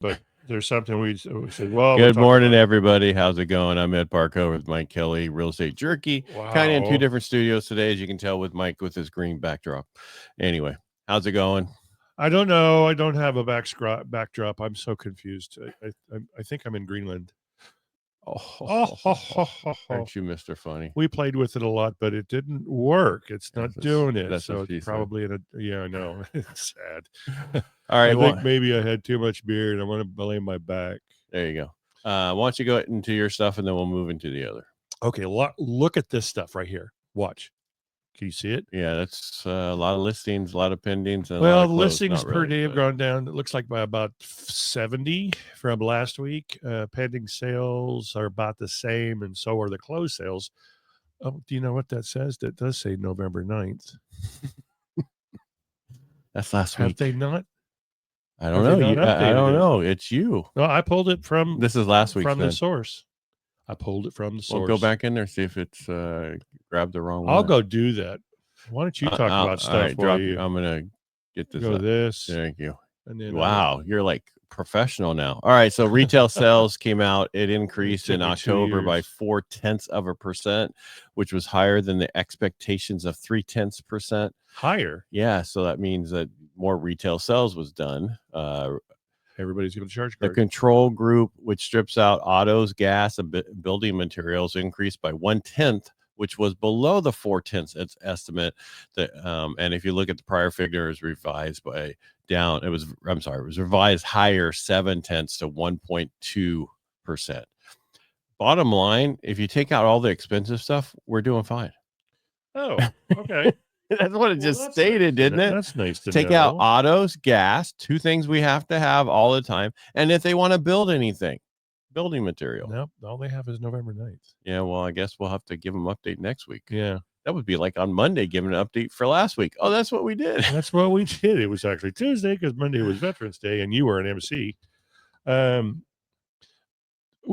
but there's something we said, well, Good morning, everybody. How's it going? I'm Ed Parcaut with Mike Kelly, Real Estate Jerky. Wow. Kind of in two different studios today, as you can tell with Mike with his green backdrop. Anyway, how's it going? I don't know. I don't have a backdrop. I'm so confused. I think I'm in Greenland. Aren't you Mr. Funny? We played with it a lot, but it didn't work. It's not doing it. That's So it's probably I know. It's sad. All right. I think maybe I had too much beer and I want to blame my back. There you go. Why don't you go into your stuff and then we'll move into the other. Okay. Look at this stuff right here. Watch. Can you see it? Yeah, that's a lot of listings, a lot of pendings. And well, the listings per day have gone down. It looks like by about 70 from last week. Pending sales are about the same, and so are the closed sales. Oh, do you know what that says? That does say November 9th. That's last week. Have they not? I don't know. I don't know. It's you. No, I pulled it from. This is last week from the source. I pulled it from the source. We'll go back in there, see if it's grabbed the wrong one. I'll go do that. Why don't you talk about stuff while you... I'm going to get this go up. This. Thank you. And then, wow, you're like professional now. All right, so retail sales came out. It increased in October by 0.4%, which was higher than the expectations of 0.3%. Higher? Yeah, so that means that more retail sales was done. Everybody's going to charge card. The control group, which strips out autos, gas, and building materials, increased by 0.1%, which was below the 0.4 estimate. That and if you look at the prior figure, it was revised by down. It was revised higher 0.7 to 1.2%. Bottom line, if you take out all the expensive stuff, we're doing fine. Oh, okay. That's what it just stated, didn't it? That's nice to take out autos, gas, two things we have to have all the time. And if they want to build anything, building material. Nope, all they have is November 9th. Yeah, well, I guess we'll have to give them an update next week. Yeah. That would be like on Monday, giving an update for last week. Oh, that's what we did. That's what we did. It was actually Tuesday because Monday was Veterans Day and you were an MC. We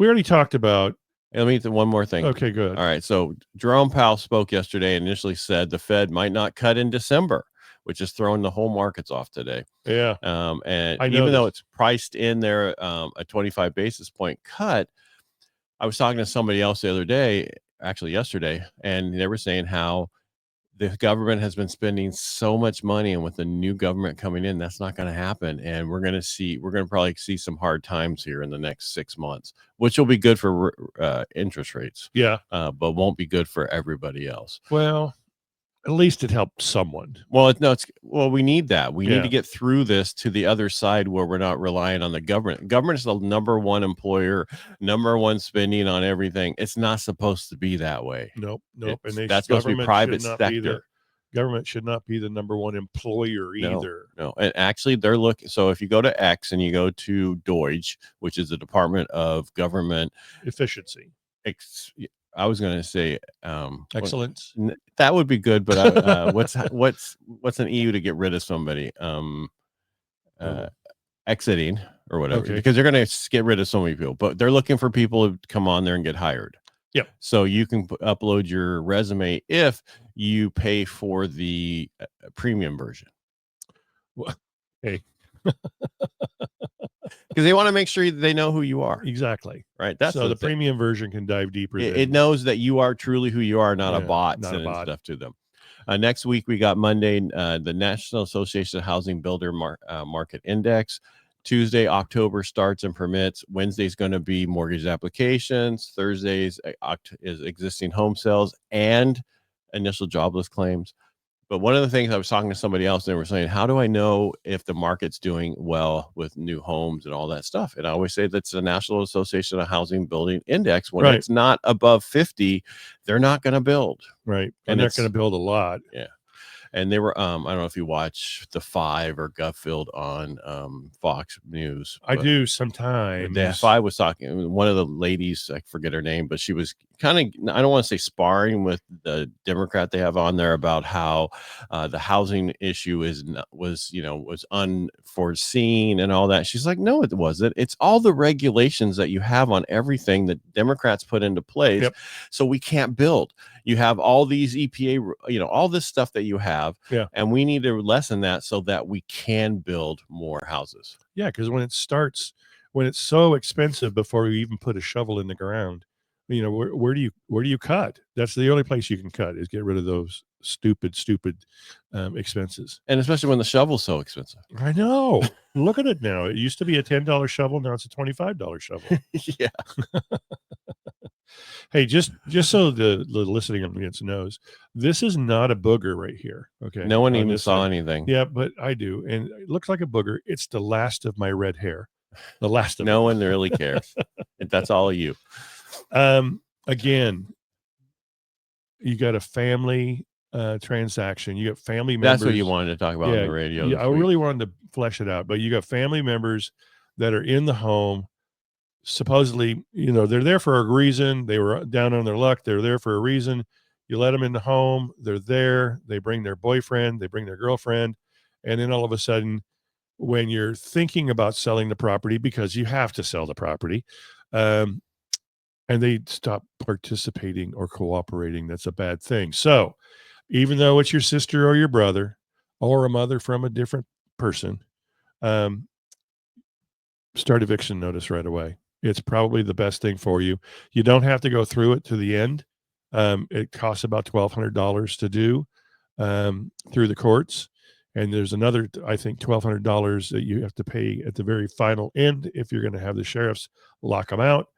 already talked about... Let me do one more thing. Okay, good. All right. So Jerome Powell spoke yesterday and initially said the Fed might not cut in December, which is throwing the whole markets off today. Yeah. And even though it's priced in there, a 25 basis point cut, I was talking to somebody else the other day, actually yesterday, and they were saying how the government has been spending so much money, and with the new government coming in, that's not going to happen. And we're going to probably see some hard times here in the next 6 months, which will be good for interest rates. Yeah. But won't be good for everybody else. Well, at least it helped someone. Well, we need that. We need to get through this to the other side where we're not relying on the government. Government is the number one employer, number one spending on everything. It's not supposed to be that way. Nope. And that's supposed to be private sector. Government should not be the number one employer either. No. And actually they're looking. So if you go to X and you go to Deutsche, which is the Department of Government Efficiency. I was going to say excellence. That would be good, but what's an EU to get rid of somebody? Exiting or whatever, because they're going to get rid of so many people. But they're looking for people to come on there and get hired. Yeah. So you can upload your resume if you pay for the premium version. Well, hey. Because they want to make sure they know who you are. Exactly. Right. That's so the premium version can dive deeper. It knows that you are truly who you are, not a bot sending stuff to them. Next week, we got Monday, the National Association of Housing Builder Market Index. Tuesday, October starts and permits. Wednesday's going to be mortgage applications. Thursday's is existing home sales and initial jobless claims. But one of the things I was talking to somebody else, and they were saying, how do I know if the market's doing well with new homes and all that stuff? And I always say that's the National Association of Housing Building Index. When it's not above 50, they're not going to build. Right. And they're going to build a lot. Yeah. And they were, I don't know if you watch The Five or Gutfield on Fox News. I do sometimes. The Five was talking, one of the ladies, I forget her name, but she was kind of, I don't want to say sparring with the Democrat they have on there about how the housing issue was unforeseen and all that. She's like, no, it wasn't. It's all the regulations that you have on everything that Democrats put into place. Yep. So we can't build. You have all these EPA, all this stuff that you have, and we need to lessen that so that we can build more houses. Yeah, because when it starts, when it's so expensive before you even put a shovel in the ground. You know, where do you cut? That's the only place you can cut, is get rid of those stupid expenses. And especially when the shovel's so expensive. I know. Look at it now. It used to be a $10 shovel. Now it's a $25 shovel. Yeah. Hey, just so the listening audience knows, this is not a booger right here. Okay. No one even saw anything. Yeah, but I do. And it looks like a booger. It's the last of my red hair. The last of No one really cares. That's all of you. Again, you got a family transaction. You got family members. That's what you wanted to talk about on the radio. Yeah, I really wanted to flesh it out. But you got family members that are in the home. Supposedly, you know, they're there for a reason. They were down on their luck. They're there for a reason. You let them in the home. They're there. They bring their boyfriend. They bring their girlfriend. And then all of a sudden, when you're thinking about selling the property, because you have to sell the property, and they stop participating or cooperating, that's a bad thing. So even though it's your sister or your brother or a mother from a different person, start eviction notice right away. It's probably the best thing for you. You don't have to go through it to the end. It costs about $1,200 to do through the courts. And there's another, I think, $1,200 that you have to pay at the very final end if you're going to have the sheriffs lock them out.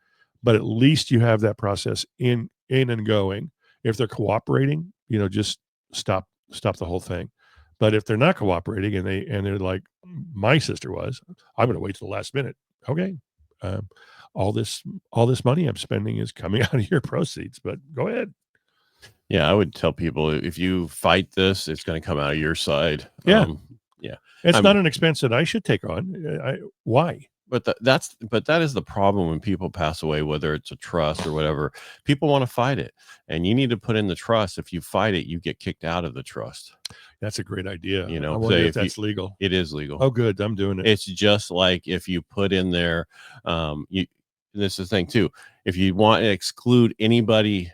But at least you have that process in and going. If they're cooperating, you know, just stop the whole thing. But if they're not cooperating and they're like my sister was, I'm going to wait till the last minute. Okay, all this money I'm spending is coming out of your proceeds. But go ahead. Yeah, I would tell people, if you fight this, it's going to come out of your side. Yeah, yeah. It's not an expense that I should take on. Why? But that is the problem when people pass away, whether it's a trust or whatever. People want to fight it, and you need to put in the trust. If you fight it, you get kicked out of the trust. That's a great idea. You know, I wonder if that's legal. It is legal. Oh, good. I'm doing it. It's just like if you put in there, this is the thing too. If you want to exclude anybody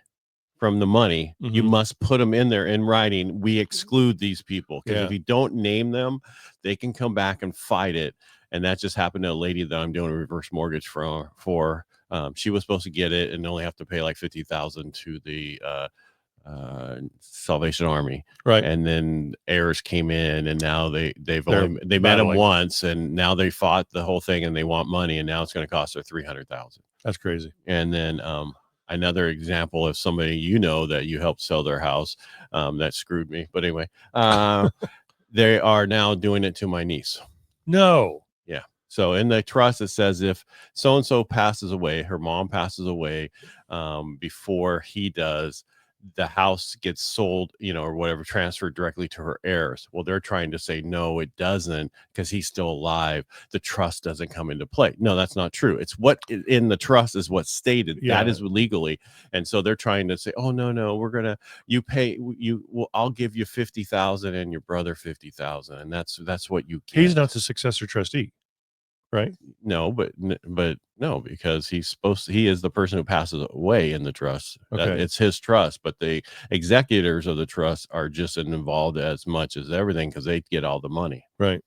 from the money, you must put them in there in writing. We exclude these people, because if you don't name them, they can come back and fight it. And that just happened to a lady that I'm doing a reverse mortgage for. She was supposed to get it and only have to pay like $50,000 to the Salvation Army, right? And then heirs came in, and now they met him once, and now they fought the whole thing, and they want money, and now it's going to cost her $300,000. That's crazy. And then another example of somebody that you helped sell their house that screwed me, but anyway, they are now doing it to my niece. No. Yeah. So in the trust, it says if so-and-so passes away, her mom passes away before he does, the house gets sold, or whatever, transferred directly to her heirs. Well, they're trying to say, no, it doesn't, because he's still alive. The trust doesn't come into play. No, that's not true. It's what in the trust is what's stated. Yeah. That is legally. And so they're trying to say, oh, no, I'll give you $50,000 and your brother $50,000. And that's what you get. He's not the successor trustee. Right? No, but no, because he is the person who passes away in the trust. Okay. It's his trust, but the executors of the trust are just involved as much as everything, because they get all the money. Right.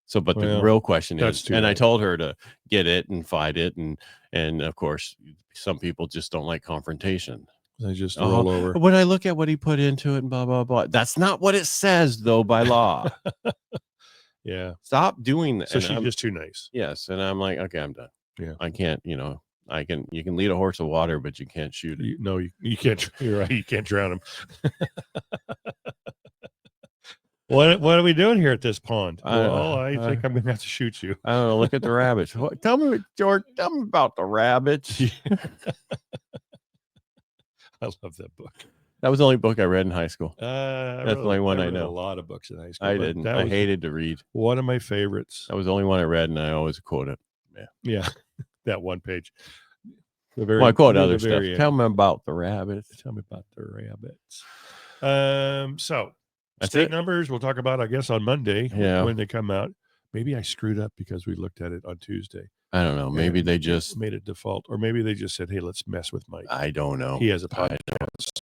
So, but the real question is, and right. I told her to get it and fight it, and of course, some people just don't like confrontation. They just roll over. When I look at what he put into it and blah blah blah, that's not what it says though by law. Yeah. Stop doing that. So she's just too nice. Yes. And I'm like, okay, I'm done. Yeah. I can't, you can lead a horse to water, but you can't shoot it. You can't. You're right. You can't drown him. What are we doing here at this pond? I think I'm going to have to shoot you. I don't know. Look at the rabbits. Tell me, George, tell me about the rabbits. I love that book. That was the only book I read in high school. That's the only one I know. A lot of books in high school. I didn't. I hated to read. One of my favorites. That was the only one I read, and I always quote it. Yeah. That one page. I quote other stuff. Tell me about the rabbits. Tell me about the rabbits. So state numbers we'll talk about, I guess, on Monday when they come out. Maybe I screwed up because we looked at it on Tuesday. I don't know. Maybe they just made it default, or maybe they just said, "Hey, let's mess with Mike." I don't know. He has a podcast.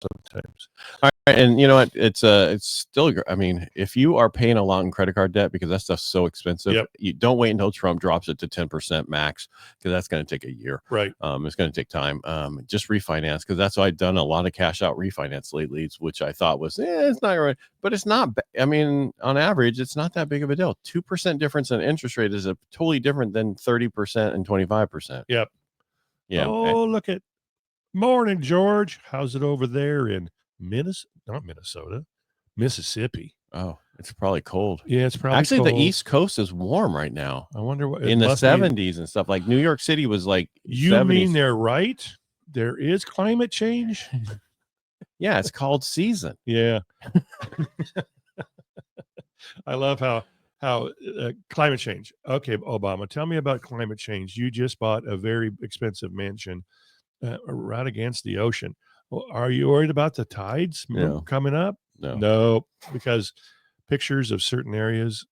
sometimes. All right, and you know what? It's still. I mean, if you are paying a lot in credit card debt because that stuff's so expensive, you don't wait until Trump drops it to 10% max because that's going to take a year. Right. It's going to take time. Just refinance because that's why I've done a lot of cash out refinance lately, which I thought was it's not right, but it's not. I mean, on average, it's not that big of a deal. 2% difference in interest rate is a totally different than 30% and 25%. Yep. Yeah. Oh, look at morning, George. How's it over there in Minnesota, Mississippi? Oh, it's probably cold. Yeah, it's probably actually cold. The East Coast is warm right now. I wonder what in the 70s and stuff. Like New York City was like you 70s. mean they're right? There is climate change. Yeah, it's called season. Yeah. I love how climate change. Okay, Obama, tell me about climate change. You just bought a very expensive mansion right against the ocean. Well, are you worried about the tides coming up? No, because pictures of certain areas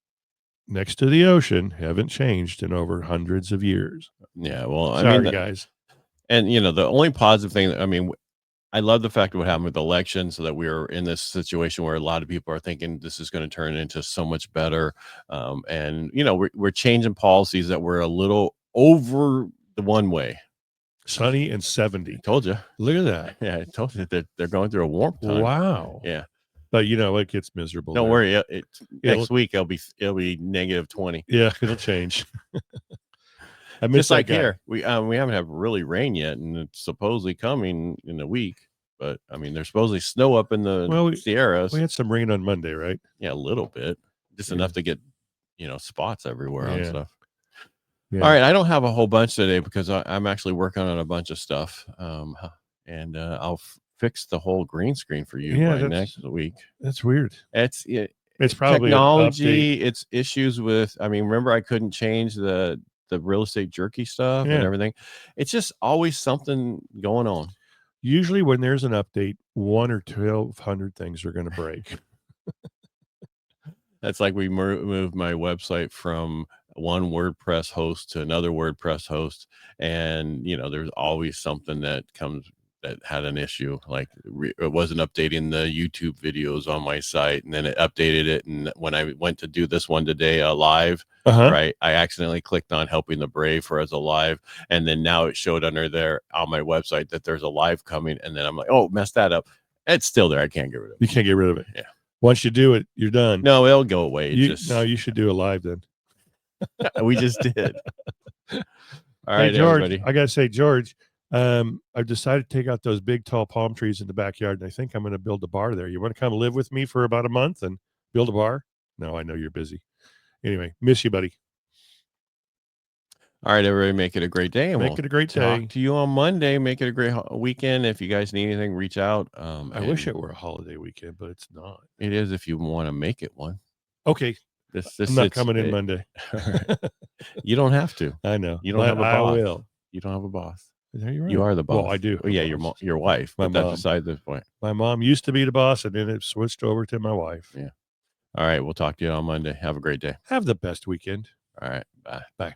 next to the ocean haven't changed in over hundreds of years. Yeah, well, I mean, guys. And the only positive thing I mean, I love the fact of what happened with the election, so that we are in this situation where a lot of people are thinking this is going to turn into so much better. And we're changing policies that were a little over the one way. Sunny and 70. I told you. Look at that. Yeah, I told you that they're going through a warm time. Wow. Yeah. But it gets miserable. Don't worry. Next week it'll be -20. Yeah, it'll change. I miss just like here. We haven't had really rain yet, and it's supposedly coming in a week. But I mean, there's supposedly snow up in the Sierras. We had some rain on Monday, right? Yeah, a little bit, just enough to get spots everywhere on stuff. Yeah. All right, I don't have a whole bunch today because I'm actually working on a bunch of stuff, and I'll fix the whole green screen for you by next week. That's weird. It's probably technology. It's issues with. I mean, remember I couldn't change the real estate jerky stuff and everything. It's just always something going on. Usually when there's an update, 1 or 1,200 things are going to break. That's like we moved my website from one WordPress host to another WordPress host. And, there's always something that had an issue. Like it wasn't updating the YouTube videos on my site, and then it updated it. And when I went to do this one today, live, right, I accidentally clicked on Helping the Brave as a live, and then now it showed under there on my website that there's a live coming, and then I'm like, oh, messed that up. It's still there. I can't get rid of it. You can't get rid of it. Yeah. Once you do it, you're done. No, it'll go away. No, you should do a live then. We just did. All right, George, everybody. I gotta say, George, I've decided to take out those big tall palm trees in the backyard, and I think I'm going to build a bar there. You want to come live with me for about a month and build a bar? No, I know you're busy. Anyway, miss you, buddy. All right, everybody, make it a great day. Make it a great day. Talk to you on Monday. Make it a great weekend. If you guys need anything, reach out. I wish it were a holiday weekend, but it's not. It is if you want to make it one. Okay. I'm not coming in Monday. You don't have to. I know. You don't have a boss. I will. You don't have a boss. Right. You are the boss. Well, I do. Oh, yeah, your wife. My mom. That's beside this point. My mom used to be the boss, and then it switched over to my wife. Yeah. All right. We'll talk to you on Monday. Have a great day. Have the best weekend. All right. Bye. Bye.